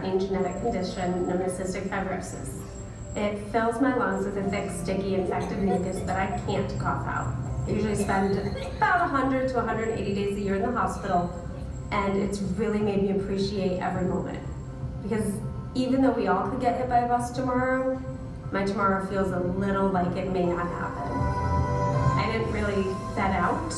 life-threatening genetic condition known as cystic fibrosis. It fills my lungs with a thick, sticky, infected mucus that I can't cough out. I usually spend about 100 to 180 days a year in the hospital, and it's really made me appreciate every moment. Because even though we all could get hit by a bus tomorrow, my tomorrow feels a little like it may not happen. I didn't really set out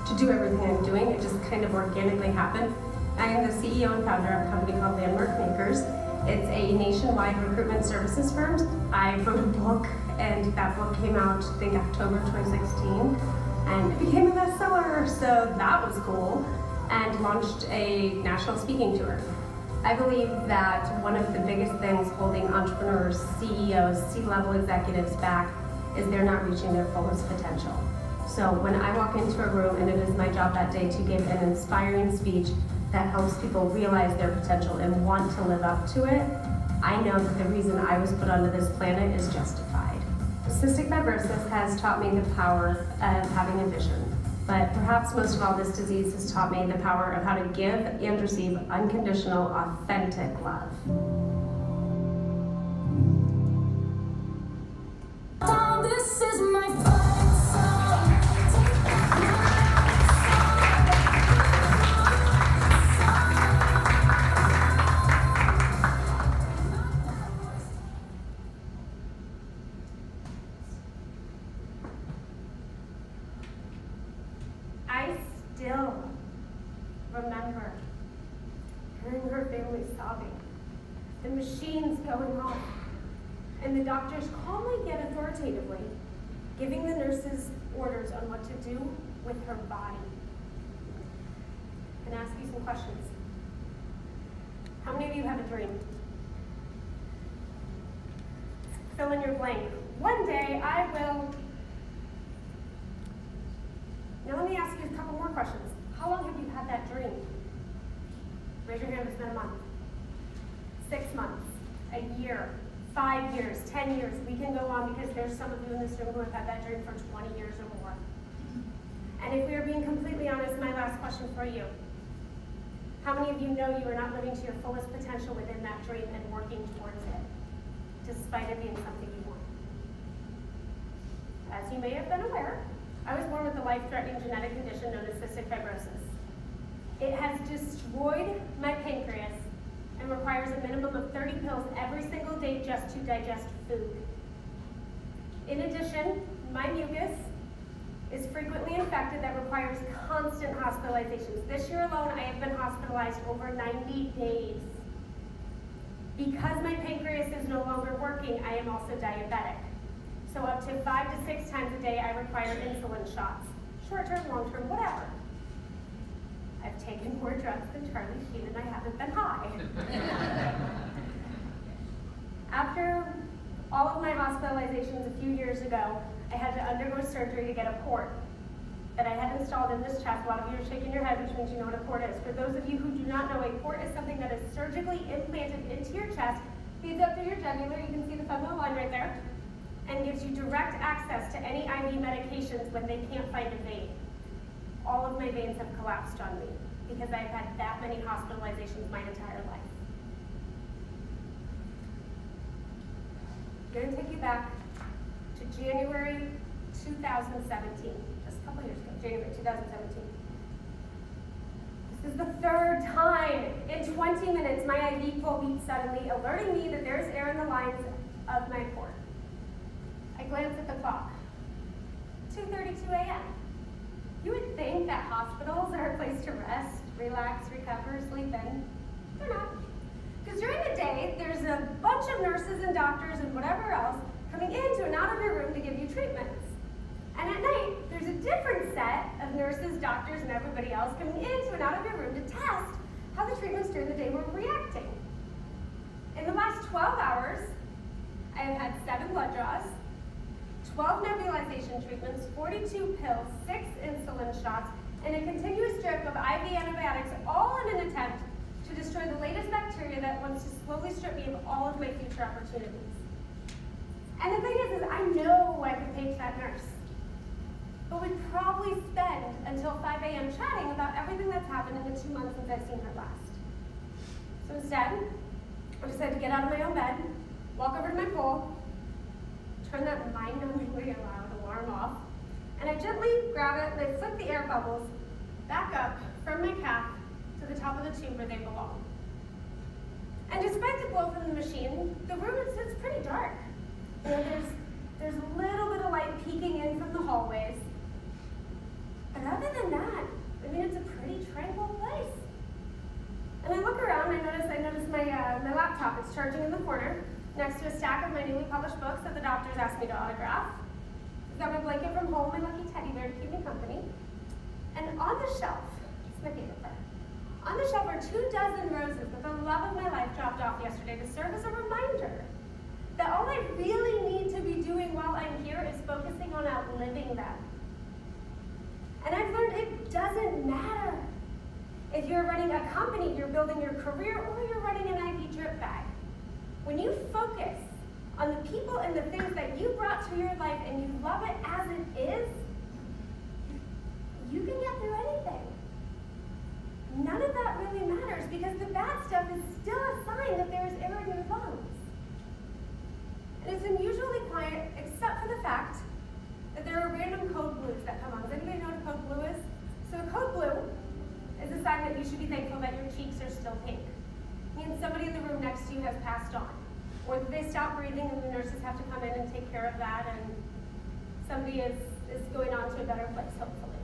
to do everything I'm doing, it just kind of organically happened. I am the CEO and founder of a company called Landmark Makers. It's a nationwide recruitment services firm. I wrote a book, and that book came out, I think, October 2016, and it became a bestseller, so that was cool, and launched a national speaking tour. I believe that one of the biggest things holding entrepreneurs, CEOs, C-level executives back is they're not reaching their fullest potential. So when I walk into a room and it is my job that day to give an inspiring speech that helps people realize their potential and want to live up to it, I know that the reason I was put onto this planet is justified. Cystic fibrosis has taught me the power of having a vision. But perhaps most of all, this disease has taught me the power of how to give and receive unconditional, authentic love. This is my fight song. I still remember hearing her family sobbing, the machines going off, and the doctors calmly yet authoritatively giving the nurses orders on what to do with her body. I'm gonna ask you some questions. How many of you have a dream? Fill in your blank. One day I will. Now let me ask you a couple more questions. How long have you had that dream? Raise your hand if it's been a month. 6 months, a year, 5 years, 10 years. We can go on because there's some of you in this room who have had that dream for 20 years or more. And if we are being completely honest, my last question for you. How many of you know you are not living to your fullest potential within that dream and working towards it, despite it being something you want? As you may have been aware, I was born with a life-threatening genetic condition known as cystic fibrosis. It has destroyed my pancreas and requires a minimum of 30 pills every single day just to digest food. In addition, my mucus is frequently infected that requires constant hospitalizations. This year alone, I have been hospitalized over 90 days. Because my pancreas is no longer working, I am also diabetic. So up to 5 to 6 times a day, I require insulin shots. Short-term, long-term, whatever. I've taken more drugs than Charlie Sheen and I haven't been high. After all of my hospitalizations a few years ago, I had to undergo surgery to get a port that I had installed in this chest. A lot of you are shaking your head, which means you know what a port is. For those of you who do not know, a port is something that is surgically implanted into your chest, feeds up through your jugular, you can see the femoral line right there, and gives you direct access to any IV medications when they can't find a vein. All of my veins have collapsed on me because I've had that many hospitalizations my entire life. I'm going to take you back to January 2017, just a couple years ago, January 2017. This is the third time in 20 minutes my IV pole beeps suddenly, alerting me that there's air in the lines of my port. I glance at the clock, 2:32 a.m. You would think that hospitals are a place to rest, relax, recover, sleep in. They're not. Because during the day, there's a bunch of nurses and doctors and whatever else coming into and out of your room to give you treatments. And at night, there's a different set of nurses, doctors, and everybody else coming into and out of your room to test how the treatments during the day were reacting. In the last 12 hours, I have had 7 blood draws, 12 nebulization treatments, 42 pills, 6 insulin shots, and a continuous drip of IV antibiotics, all in an attempt to destroy the latest bacteria that wants to slowly strip me of all of my future opportunities. And the thing is I know I could page that nurse, but we'd probably spend until 5 a.m. chatting about everything that's happened in the 2 months since I've seen her last. So instead, I decided to get out of my own bed, walk over to my pool, turn that mind-numbingly loud alarm off, and I gently grab it and I flip the air bubbles back up from my calf to the top of the tube where they belong. And despite the glow from the machine, the room is pretty dark. You know, there's a little bit of light peeking in from the hallways. But other than that, I mean, it's a pretty tranquil place. And I look around, I notice my laptop is charging in the corner, next to a stack of my newly published books that the doctors asked me to autograph. I've got my blanket from home, my lucky teddy bear to keep me company. And on the shelf, it's my favorite part, on the shelf are 24 roses that the love of my life dropped off yesterday to serve as a reminder that all I really need to be doing while I'm here is focusing on outliving them. And I've learned it doesn't matter if you're running a company, you're building your career, or you're running an IV drip bag. When you focus on the people and the things that you brought to your life and you love it as it is, you can get through anything. None of that really matters because the bad stuff is still a sign that there is air in your lungs. And it's unusually quiet except for the fact that there are random code blues that come on. Does anybody know what a code blue is? So a code blue is a sign that you should be thankful that your cheeks are still pink. It means somebody in the room next to you has passed on. Or that they stop breathing and the nurses have to come in and take care of that and somebody is going on to a better place, hopefully.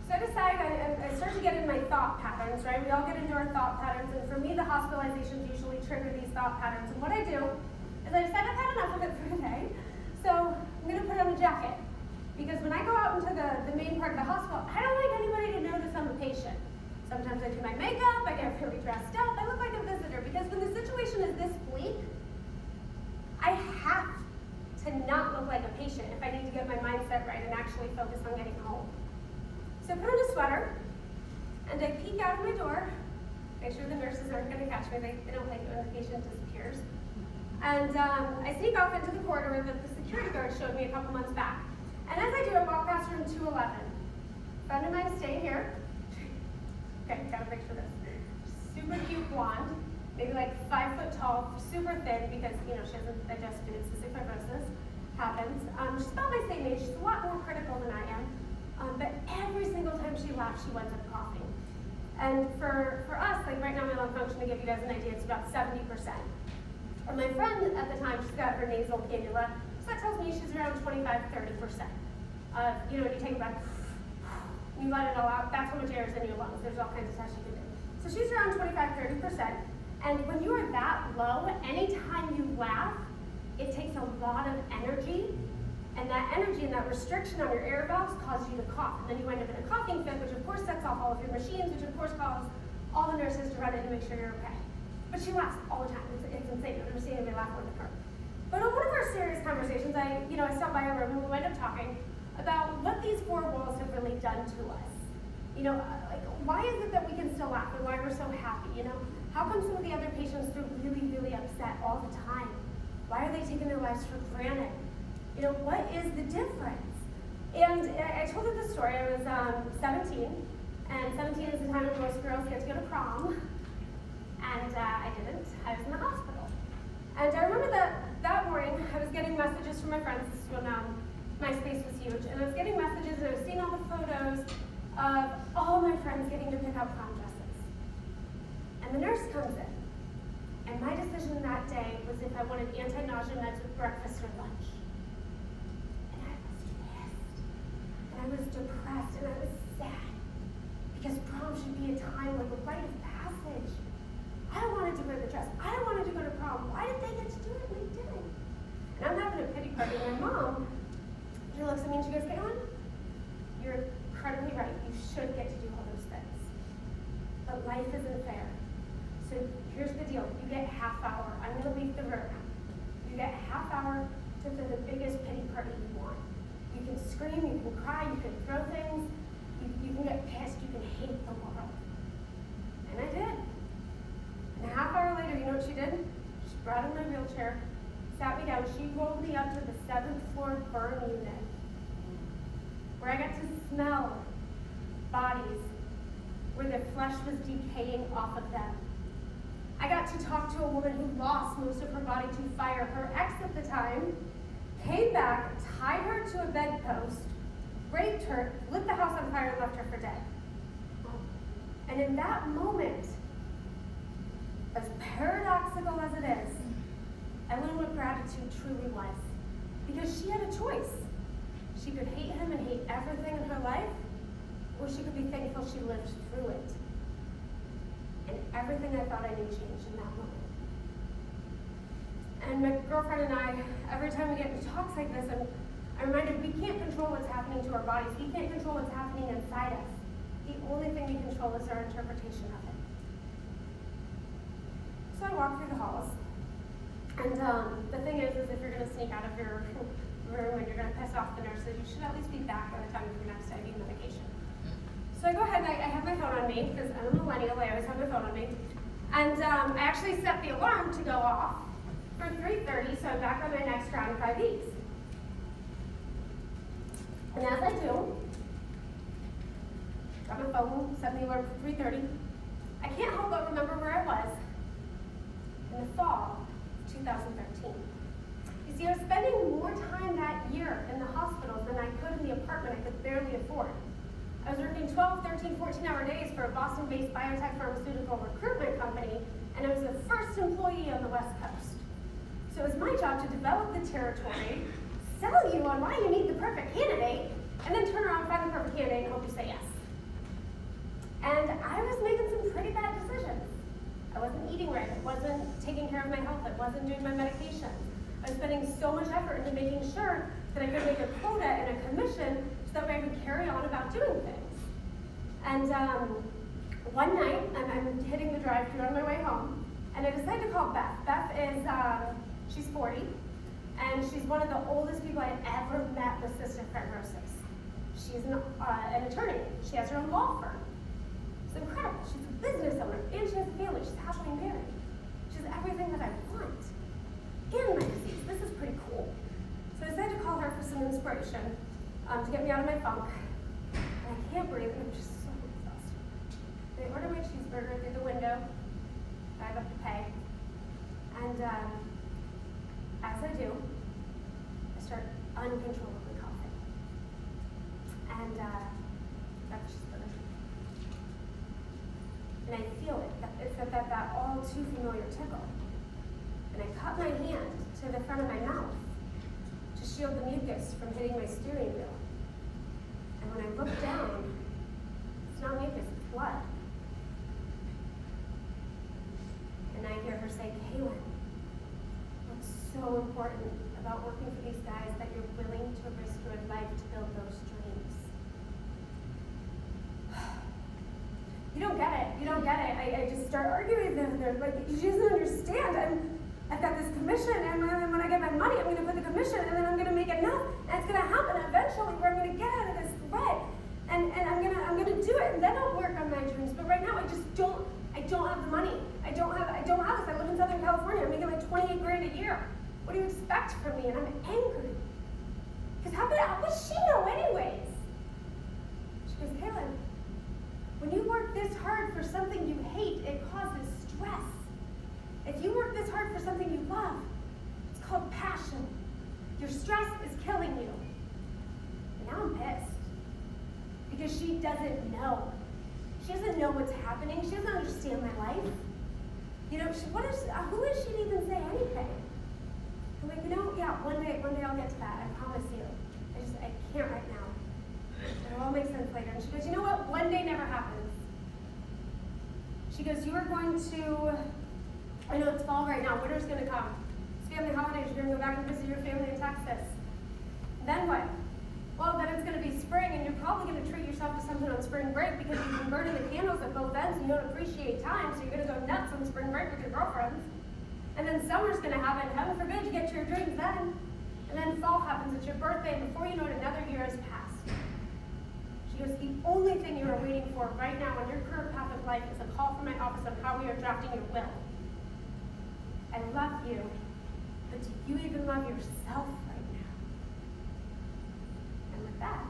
So I decide, I start to get in my thought patterns, right? We all get into our thought patterns, and for me, the hospitalizations usually trigger these thought patterns. And what I do is I decide I've had enough of it for today, so I'm going to put on a jacket. Because when I go out into the main part of the hospital, I don't like anybody to notice I'm a patient. Sometimes I do my makeup, I get really dressed up, I look like a visitor, because when the situation is this bleak, I have to not look like a patient if I need to get my mindset right and actually focus on getting home. So I put on a sweater, and I peek out of my door, make sure the nurses aren't going to catch me, they don't like it when the patient disappears. And I sneak off into the corridor that the security guard showed me a couple months back. And as I do, I walk past room 211. A friend of mine is staying here. Okay, gotta picture this. Super cute blonde, maybe like 5 foot tall, super thin because, you know, she hasn't digested cystic fibrosis. Happens. She's about my same age. She's a lot more critical than I am. But every single time she laughs, she winds up coughing. And for us, like right now, my lung function, to give you guys an idea, it's about 70%. And my friend at the time, she's got her nasal cannula, so that tells me she's around 25–30%. You know, when you take a breath, you let it all out, that's how much air is in your lungs. There's all kinds of tests you can do. So she's around 25–30%. And when you are that low, anytime you laugh, it takes a lot of energy. And that energy and that restriction on your air valves causes you to cough. And then you end up in a coughing fit, which of course sets off all of your machines, which of course causes all the nurses to run in to make sure you're okay. But she laughs all the time. It's insane. I've never seen anybody laugh more than her. But on one of our serious conversations, I stopped by her room and we wound up talking about what these 4 walls have really done to us. You know, like, why is it that we can still laugh and why we're so happy? You know, how come some of the other patients are really, really upset all the time? Why are they taking their lives for granted? You know, what is the difference? And I told her the story. I was 17, and 17 is the time when most girls get to go to prom. And I didn't. I was in the hospital. And I remember that morning, I was getting messages from my friends. This is when MySpace was huge. And I was getting messages, and I was seeing all the photos of all my friends getting to pick out prom dresses. And the nurse comes in. And my decision that day was if I wanted anti-nausea meds with breakfast or lunch. I was depressed and I was sad because prom should be a time like a rite of passage. I wanted to wear the dress. I wanted to go to prom. Why did they get to do it and I didn't? And I'm having a pity party. My mom, she looks at me and she goes, "Dawn, you're incredibly right. You should get to do all those things. But life isn't fair. So here's the deal. You get half hour. I'm going to leave the room. You get half hour to throw the biggest pity party you want. You can scream, you can cry, you can throw things, you can get pissed, you can hate the world." And I did. And a half hour later, you know what she did? She brought in my wheelchair, sat me down, she rolled me up to the 7th floor burn unit, where I got to smell bodies where the flesh was decaying off of them. to talk to a woman who lost most of her body to fire. Her ex at the time came back, tied her to a bedpost, raped her, lit the house on fire, and left her for dead. And in that moment, as paradoxical as it is, I learned what gratitude truly was. Because she had a choice. She could hate him and hate everything in her life, or she could be thankful she lived through it. And everything I thought I knew changed in that moment. And my girlfriend and I, every time we get into talks like this, I'm reminded we can't control what's happening to our bodies. We can't control what's happening inside us. The only thing we control is our interpretation of it. So I walk through the halls. And the thing is if you're going to sneak out of your room and you're going to piss off the nurses, you should at least be back by the time of your next IV medication. So I go ahead and I have my phone on me, because I'm a millennial, I always have my phone on me. And I actually set the alarm to go off for 3:30, so I'm back on my next round of IVs. And as I do, got my phone, set the alarm for 3:30. I can't help but remember where I was in the fall of 2013. You see, I was spending more time that year in the hospital than I could in the apartment I could barely afford. I was working 12, 13, 14-hour days for a Boston-based biotech pharmaceutical recruitment company, and I was the first employee on the West Coast. So it was my job to develop the territory, sell you on why you need the perfect candidate, and then turn around, find the perfect candidate, and hope you say yes. And I was making some pretty bad decisions. I wasn't eating right, I wasn't taking care of my health, I wasn't doing my medication. I was spending so much effort into making sure that I could make a quota and a commission so that way I could carry on about doing things. And one night, I'm hitting the drive-thru on my way home, and I decided to call Beth. Beth is, she's 40, and she's one of the oldest people I've ever met with cystic fibrosis. She's an attorney. She has her own law firm. It's incredible. She's a business owner, and she has a family. She's happily married. She's everything that I want in my disease. This is pretty cool. So I decided to call her for some inspiration to get me out of my funk. And I can't breathe, and I'm just so exhausted. They order my cheeseburger through the window. Drive up to pay. And as I do, I start uncontrollably coughing. And got the cheeseburger. And I feel it. It's that all too familiar tickle. And I cut my hand to the front of my mouth to shield the mucus from hitting my steering wheel. And when I look down, it's not mucus, it's blood. And I hear her say, Klyn, what's so important about working for these guys that you're willing to risk your life to build those dreams? You don't get it. You don't get it. I just start arguing with her. Like, she doesn't understand. I've got this commission, and when I get my money, I'm going to put the commission, and then I'm going to make enough, and it's going to happen eventually where I'm going to get out of this thread, and I'm going to do it, and then I'll work on my dreams. But right now, I don't have the money. I don't have this. I live in Southern California. I'm making like 28 grand a year. What do you expect from me? And I'm angry. Because how would she know anyways? She goes, Klyn, when you work this hard for something you hate, it causes stress. If you work this hard for something you love, it's called passion. Your stress is killing you. And now I'm pissed. Because she doesn't know. She doesn't know what's happening. She doesn't understand my life. You know, who is she to even say anything? I'm like, yeah, one day I'll get to that, I promise you. I can't right now. It'll all make sense later. And she goes, you know what? One day never happens. She goes, you are going to, I know it's fall right now, winter's going to come. It's family holidays, you're going to go back and visit your family in Texas. Then what? Well, then it's going to be spring, and you're probably going to treat yourself to something on spring break because you've been burning the candles at both ends and you don't appreciate time, so you're going to go nuts on spring break with your girlfriends. And then summer's going to happen. Heaven forbid you get to your dreams then. And then fall happens. It's your birthday, and before you know it, another year has passed. She goes, the only thing you are waiting for right now on your current path of life is a call from my office on how we are drafting your will. I love you, but do you even love yourself right now? And with that,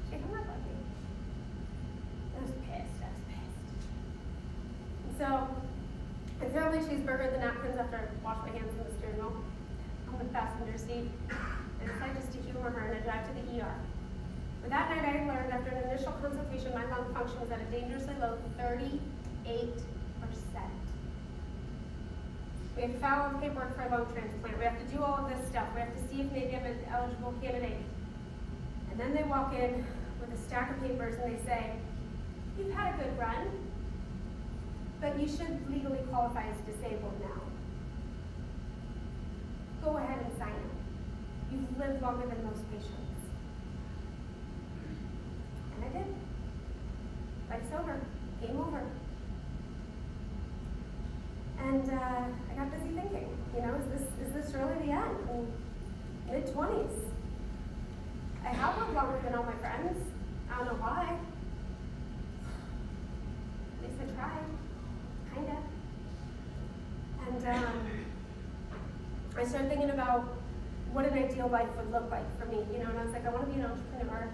she hung up on me. I was pissed. And so I throw my cheeseburger in the napkins after I wash my hands in the steering wheel on the passenger seat. I decide just to humor her and I drive to the ER. But that night I learned after an initial consultation my lung function was at a dangerously low 38%. We have to file out paperwork for a lung transplant. We have to do all of this stuff. We have to see if maybe I'm an eligible candidate. And then they walk in with a stack of papers and they say, you've had a good run, but you should legally qualify as disabled now. Go ahead and sign it. You've lived longer than most patients. And I did. Life's over. Game over. And I got busy thinking, is this really the end? Mid-20s. I have lived longer than all my friends. I don't know why. At least I tried. Kinda. And I started thinking about what an ideal life would look like for me, and I was like, I want to be an entrepreneur.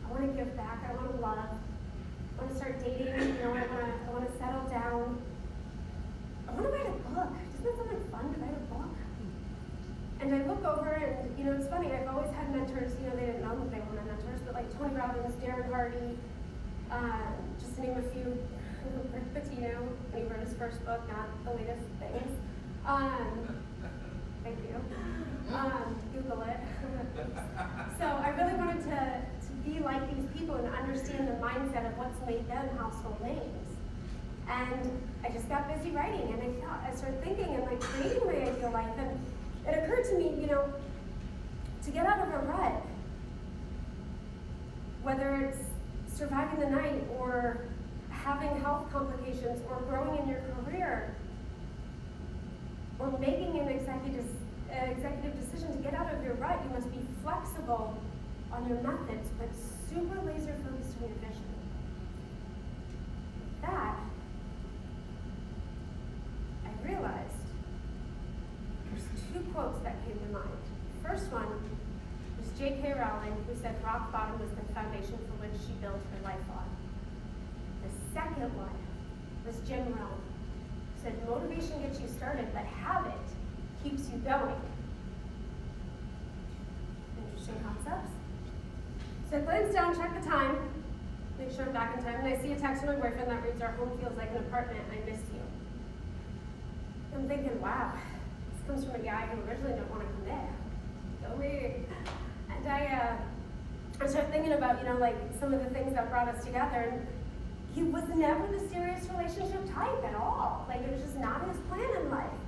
I want to give back. I want to love. I want to start dating. I want to settle down. I want to write a book. Doesn't that sound like fun to write a book? And I look over and, it's funny, I've always had mentors, they didn't know that they were my mentors, but like Tony Robbins, Darren Hardy, just to name a few, Rick Pitino, when he wrote his first book, not the latest things. Thank you. Google it. So I really wanted to be like these people and understand the mindset of what's made them household names. And I just got busy writing, and I started thinking and creating my ideal life. And it occurred to me, to get out of a rut, whether it's surviving the night or having health complications or growing in your career or making an executive decision to get out of your rut, you must be flexible on your methods, but super laser focused on your vision. That I realized there's two quotes that came to mind. First one was J.K. Rowling, who said rock bottom was the foundation for which she built her life on. The second one was Jim Rohn, who said motivation gets you started, but habit keeps you going. Interesting concepts. So I glance down, check the time, make sure I'm back in time, and I see a text from my boyfriend that reads, "Our home feels like an apartment, I miss you." I'm thinking, wow, this comes from a guy who originally didn't want to come there. Go me. And I started thinking about, some of the things that brought us together, and he was never the serious relationship type at all. It was just not his plan in life.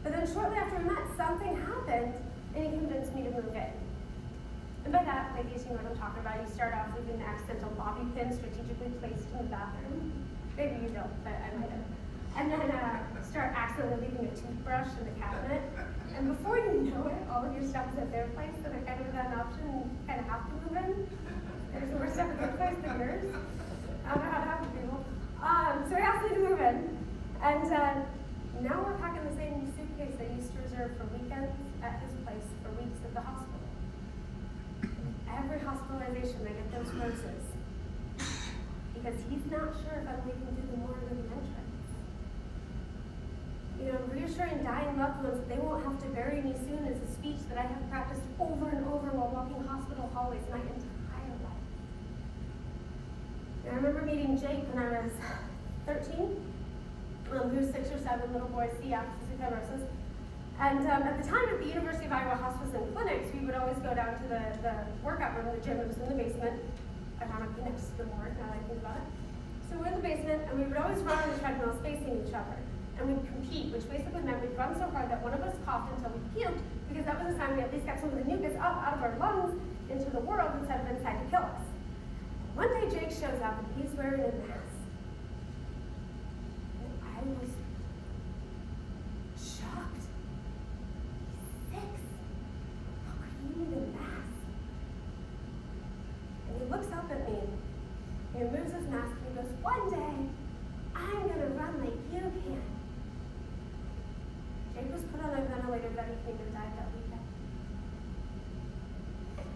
But then shortly after we met, something happened, and he convinced me to move in. And by that, ladies, you know what I'm talking about. You start off leaving the accidental bobby pin strategically placed in the bathroom. Maybe you don't, but I might have. And then start accidentally leaving a toothbrush in the cabinet. And before you know it, all of your stuff is at their place, so they're kind of without an option and kind of have to move in. There's more stuff at their place than yours. I don't know how to happen to people. So he asked me to move in. And now we're packing the same suitcase I used to reserve for weekends at his place for weeks at the hospital. Every hospitalization, I get those roses. Because he's not sure if I'm leaving through the morgue or the entrance. Reassuring dying loved ones that they won't have to bury me soon is a speech that I have practiced over and over while walking hospital hallways my entire life. And I remember meeting Jake when I was 13. He was 6 or 7, little boy, CF, Cystic Fibrosis. And at the time at the University of Iowa Hospice and Clinics, we would always go down to the workout room, the gym that was in the basement, ironically next to the morgue, now that I think about it. So we're in the basement, and we would always run on the treadmill facing each other. And we'd compete, which basically meant we'd run so hard that one of us coughed until we puked, because that was the time we at least got some of the mucus up out of our lungs into the world instead of inside to kill us. One day Jake shows up, and he's wearing a mask. And I was shocked. He's 6. How could he need a mask? And he looks up at me, and he removes his mask, and he goes, "One day, I'm going to run like you can." Jake was put on a ventilator that evening and died that weekend.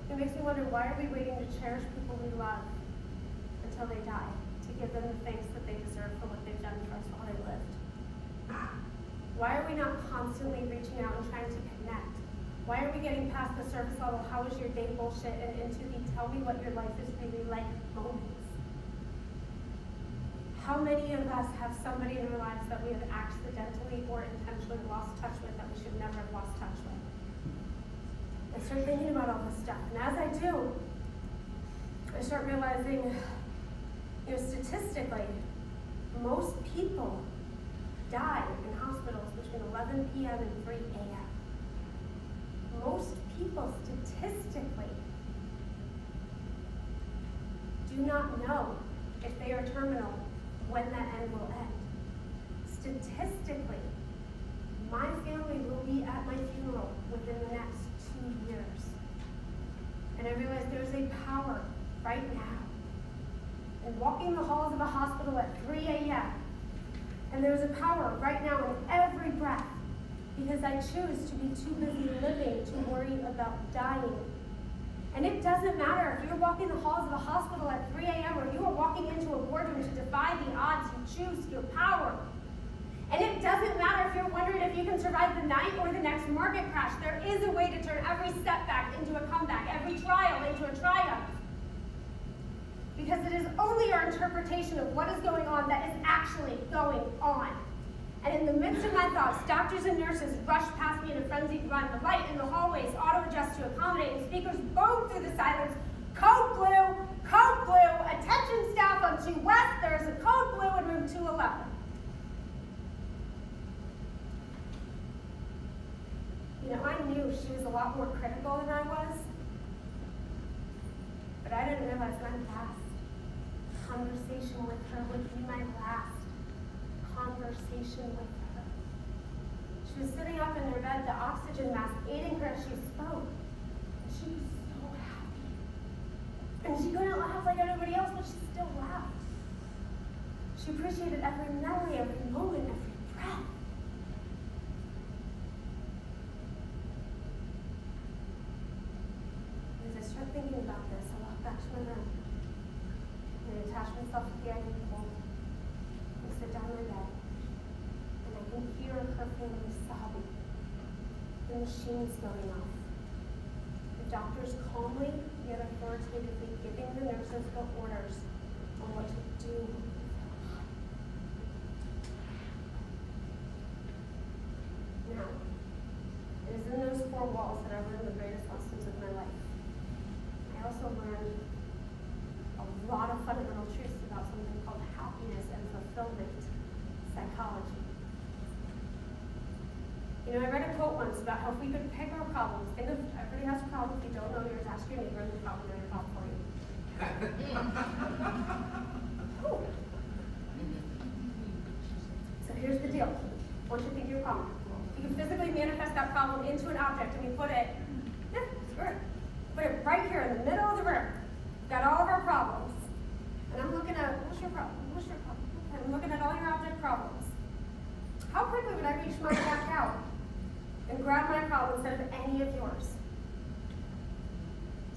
It makes me wonder, why are we waiting to cherish people we love until they die, to give them the thanks that they deserve for what they've done for us while they lived? Why are we not constantly reaching out and trying to connect? Why are we getting past the surface level, how was your day bullshit, and into the tell me what your life is really like moments? How many of us have somebody in our lives that we have accidentally or intentionally lost touch with that we should never have lost touch with? I start thinking about all this stuff, and as I do, I start realizing, statistically, most people die in hospitals between 11 p.m. and 3 a.m. Most people, statistically, do not know if they are terminal when that end will end. Statistically, my family will be at my funeral within the next 2 years. And I realize there's a power right now in walking the halls of a hospital at 3 a.m. And there's a power right now in every breath, because I choose to be too busy living to worry about dying. And it doesn't matter if you're walking the halls of a hospital at 3 a.m. or you are walking into a boardroom to defy the odds. You choose your power. And it doesn't matter if you're wondering if you can survive the night or the next market crash. There is a way to turn every setback into a comeback, every trial into a triumph. Because it is only our interpretation of what is going on that is actually going on. And in the midst of my thoughts, doctors and nurses rush past me in a frenzied run. The light in the hallways auto-adjusts to accommodate, and speakers boom through the silence. Code blue, attention staff on 2 West, there is a code blue in room 211. I knew she was a lot more critical than I was, but I didn't realize my last conversation with her would be my last conversation with her. She was sitting up in her bed, the oxygen mask aiding her as she spoke, and she was so happy. And she couldn't laugh like everybody else, but she still laughed. She appreciated every memory, every moment, every breath. As I start thinking about this, I walk back to my room and I attach myself to the IV pole and sit down on my bed, and I can hear her family sobbing. The machines going off. The doctors calmly yet authoritatively giving the nurses the orders on what to do. Now, it is in those 4 walls that I learned the greatest lessons of my life. I also learned a lot of fundamental truths about something called happiness and fulfillment psychology. I read a quote once about how if we could pick our problems, think of everybody has a problem. If you don't know yours, ask your neighbor and they'll probably know your problem for you. So here's the deal. Once you think of your problem, you can physically manifest that problem into an object, and we put it right here in the middle of the room. Got all of our problems. And I'm looking at, what's your problem? What's your problem? And I'm looking at all your object problems. How quickly would I reach my back out and grab my problem instead of any of yours?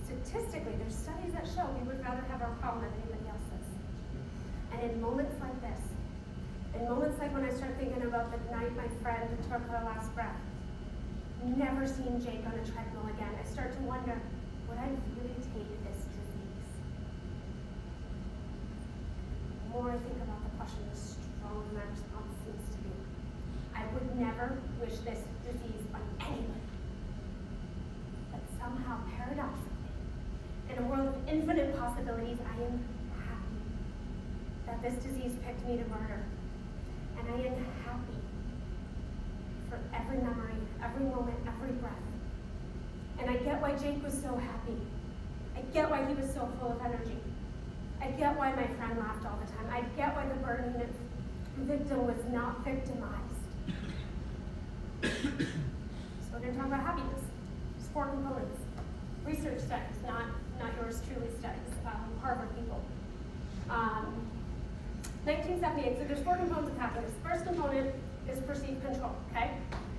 Statistically, there's studies that show we would rather have our problem than anybody else's. And in moments like this, in moments like when I start thinking about the night my friend took her last breath, never seeing Jake on a treadmill again, I start to wonder, would I really take this disease? The more I think about the question, the stronger my response seems to be. I would never wish this disease on anybody. But somehow, paradoxically, in a world of infinite possibilities, I am happy that this disease picked me to murder. And I am happy for every memory, every moment, every breath. And I get why Jake was so happy. I get why he was so full of energy. I get why my friend laughed all the time. I get why the burden victim was not victimized. So we're going to talk about happiness. There's 4 components. Research studies, not yours truly studies, Harvard people. 1978, so there's 4 components of happiness. First component is perceived control, okay?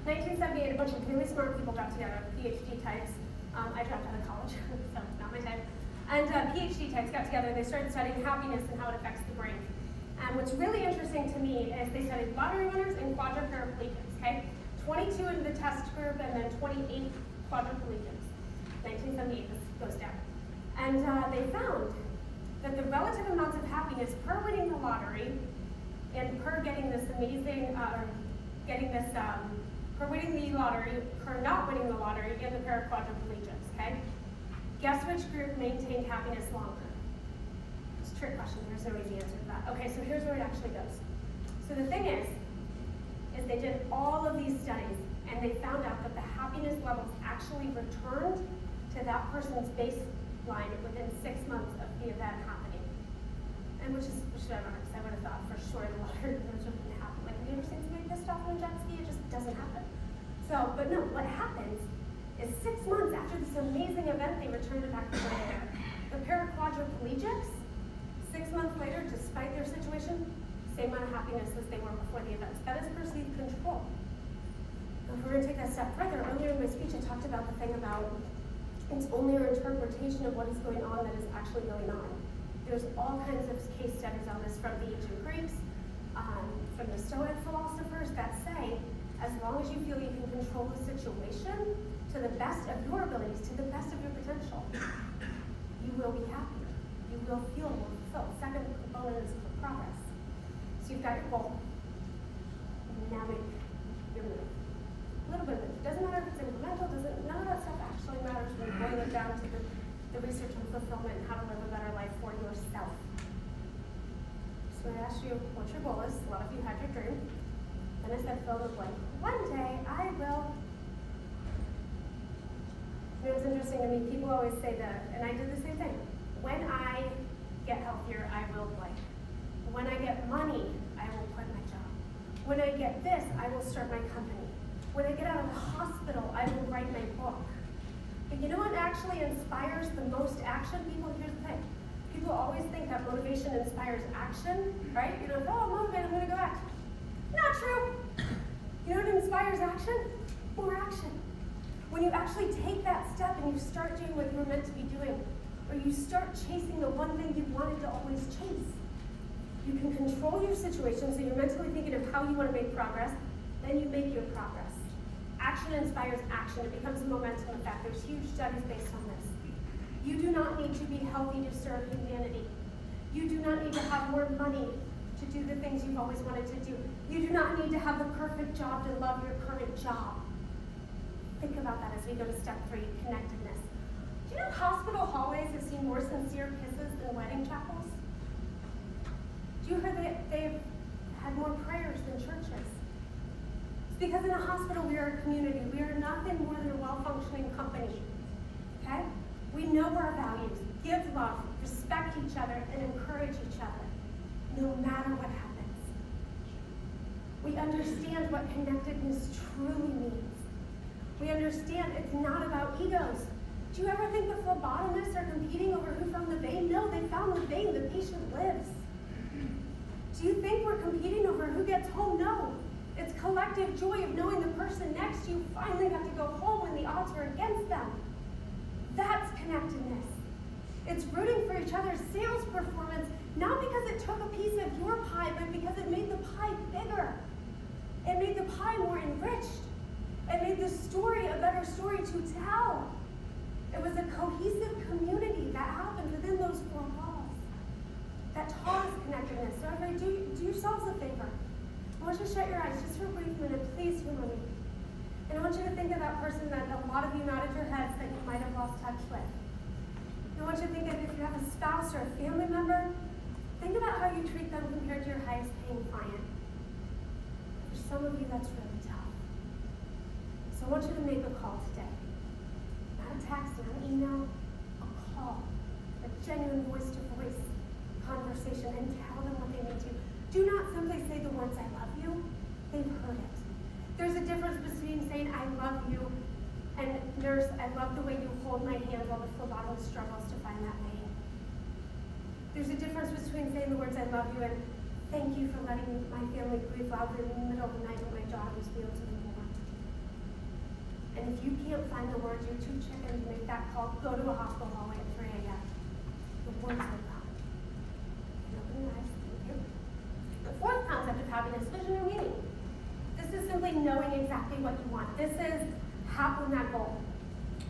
1978, a bunch of really smart people got together, PhD types. I dropped out of college, so not my type. And PhD types got together and they started studying happiness and how it affects the brain. And what's really interesting to me is they studied lottery winners and quadriplegics, okay? 22 in the test group and then 28 quadriplegics. 1978, this goes down. And they found that the relative amounts of happiness per winning the lottery and per getting this amazing, per winning the lottery, per not winning the lottery, and the pair of quadriplegics, okay? Guess which group maintained happiness longer? It's a trick question, there's no easy answer to that. Okay, so here's where it actually goes. So the thing is they did all of these studies, and they found out that the happiness levels actually returned to that person's baseline within 6 months of the event happening. And which I would have thought for sure the lottery winners wouldn't happen. Like, have you ever seen somebody pissed off on a jet ski? It just doesn't happen. So, but no, what happens is 6 months after this amazing event, they returned it back to where they were. The pair of quadriplegics, 6 months later, despite their situation, same amount of happiness as they were before the event. That is perceived control. Now, if we're going to take that step further, earlier in my speech I talked about the thing about it's only our interpretation of what is going on that is actually going on. There's all kinds of case studies on this from the ancient Greeks, from the Stoic philosophers that say, as long as you feel you can control the situation to the best of your abilities, to the best of your potential, you will be happier. You will feel more fulfilled. Second component is progress. So you've got your goal. Now make your move. A little bit of it. Doesn't matter if it's incremental, none of that stuff actually matters when you boil it down to the research on fulfillment and how to live a better life for yourself. So I asked you what your goal is. A lot of you had your dream. Then I said fill the blank. One day I will. You know, it's interesting to me, people always say that, and I did the same thing. When I get healthier, I will blank. When I get money, I will quit my job. When I get this, I will start my company. When I get out of the hospital, I will write my book. But you know what actually inspires the most action? People, here's the thing. People always think that motivation inspires action, right? You know, oh, I'm motivated, I'm gonna go act. Not true. You know what inspires action? More action. When you actually take that step and you start doing what you were meant to be doing, or you start chasing the one thing you wanted to always chase, you can control your situation so you're mentally thinking of how you want to make progress, then you make your progress. Action inspires action. It becomes a momentum effect. There's huge studies based on this. You do not need to be healthy to serve humanity. You do not need to have more money to do the things you've always wanted to do. You do not need to have the perfect job to love your current job. Think about that as we go to step 3, connectedness. Do you know hospital hallways have seen more sincere kisses than wedding chapels? Do you hear that they've had more prayers than churches? It's because in a hospital we are a community. We are nothing more than a well-functioning company, okay? We know our values, give love, respect each other, and encourage each other, no matter what happens. We understand what connectedness truly means. We understand it's not about egos. Do you ever think the phlebotomists are competing over who found the vein? No, they found the vein, the patient lives. Do you think we're competing over who gets home? No. It's collective joy of knowing the person next to you finally got to go home when the odds were against them. That's connectedness. It's rooting for each other's sales performance, not because it took a piece of your pie, but because it made the pie bigger. It made the pie more enriched. It made the story a better story to tell. It was a cohesive community that happened within those 4 walls. That taught us connectedness. So everybody, do yourselves a favor. I want you to shut your eyes just for a brief minute. Please humor me. And I want you to think of that person that a lot of you nodded your heads that you might have lost touch with. And I want you to think of if you have a spouse or a family member, think about how you treat them compared to your highest paying client. For some of you, that's really tough. So I want you to make a call today. Not a text, not an email, a call. A genuine voice-to-voice conversation and tell them what they need to. Do not simply say the words, I love you. They've heard it. There's a difference between saying, I love you, and nurse, I love the way you hold my hand while the phlebotomist struggles to find that vein. There's a difference between saying the words, I love you, and thank you for letting my family breathe loudly in the middle of the night when my daughter was able to be born. And if you can't find the words, you're too chicken to make that call, go to a hospital hallway at 3 a.m. The words will come. Open your eyes, thank you. knowing exactly what you want. This is having that goal.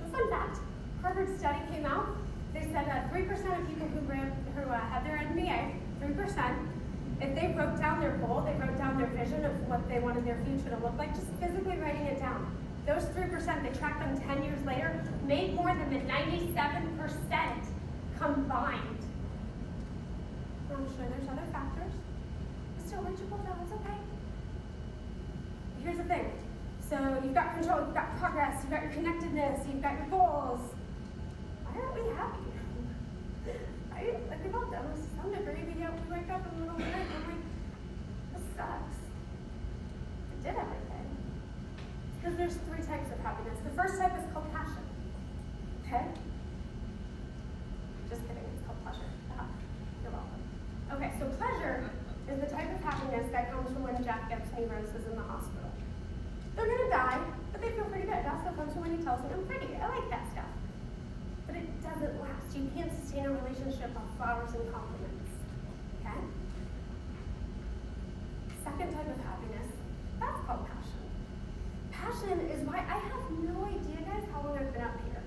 A fun fact, Harvard study came out. They said that 3% of people who have their MBA, 3%, if they wrote down their goal, they wrote down their vision of what they wanted their future to look like, just physically writing it down. Those 3%, they tracked them 10 years later, made more than the 97% combined. I'm sure there's other factors. It's still reachable though, it's okay. Here's the thing. So you've got control, you've got progress, you've got your connectedness, you've got your goals. Why aren't we happy? Right? Like we've all done this to some degree. We wake up in the middle of the night and we're like, this sucks. I did everything. Because there's 3 types of happiness. The first type is called passion. Okay? Just kidding, it's called pleasure. You're welcome. Okay, so pleasure is the type of happiness that comes from when Jeff gets knee roses in the hospital. They're gonna die, but they feel pretty good. It also comes from when he tells me I'm pretty. I like that stuff. But it doesn't last. You can't sustain a relationship of flowers and compliments. Okay? Second type of happiness, that's called passion. Passion is why I have no idea, guys, how long I've been up here.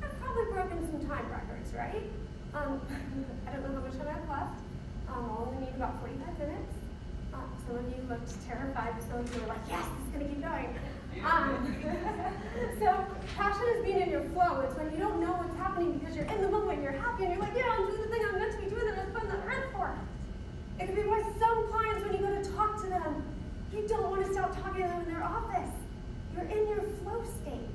I've probably broken some time records, right? I don't know how much time I've left. I'll only need about 45 minutes. Some of you looked terrified, but some of you were like, yes, this is going to keep going. So passion is being in your flow. It's when you don't know what's happening because you're in the moment, you're happy, and you're like, yeah, I'm doing the thing I'm meant to be doing that I'm putting on earth for. It could be why some clients, when you go to talk to them, you don't want to stop talking to them in their office. You're in your flow state.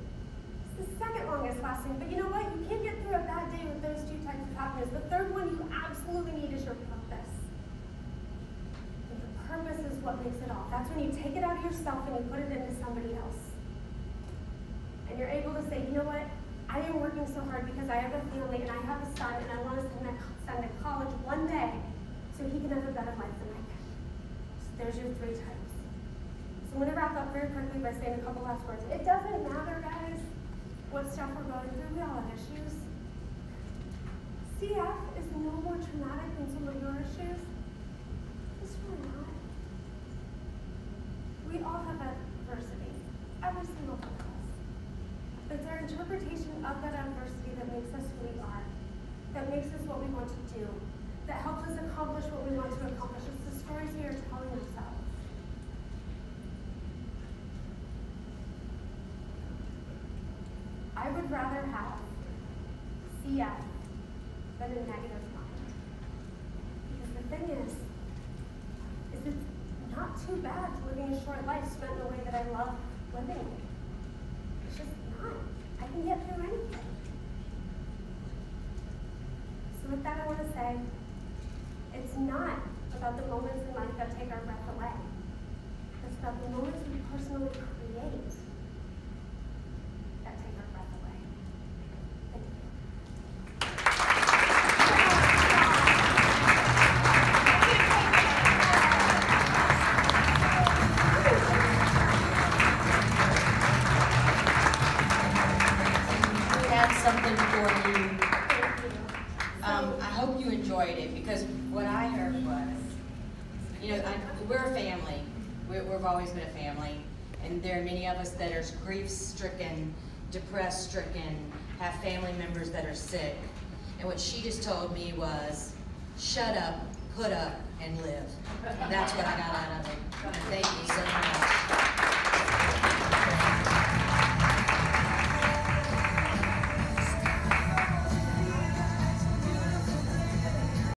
It's the second longest lasting, but you know what? You can't get through a bad day with those 2 types of happiness. The third one you absolutely need is your purpose. And your purpose is what makes it all. That's when you take it out of yourself and you put it into somebody else. And you're able to say, you know what? I am working so hard because I have a family and I have a son and I want to send that son to college one day so he can have a better life than I can. So there's your 3 types. So I'm going to wrap up very quickly by saying a couple last words. It doesn't matter, guys, what stuff we're going through. We all have issues. CF is no more traumatic than some of your issues. It's really not. We all have adversity. Every single one of us. It's our interpretation of that adversity that makes us who we are. That makes us what we want to do. That helps us accomplish what we want to accomplish. It's the stories we are telling ourselves. I would rather have CF than a negative mind. Because the thing is it's not too bad living a short life spent in a way that I love living. It's just not. I can get through anything. So with that, I want to say, it's not about the moments in life that take our breath away. It's about the moments we personally create that take our breath away. Thank you. We have something for you. I hope you enjoyed it, because what I heard was, you know, we're a family. We've always been a family, and there are many of us that are grief-stricken, depressed-stricken, have family members that are sick. And what she just told me was, shut up, put up, and live. That's what I got out of it. Thank you so much.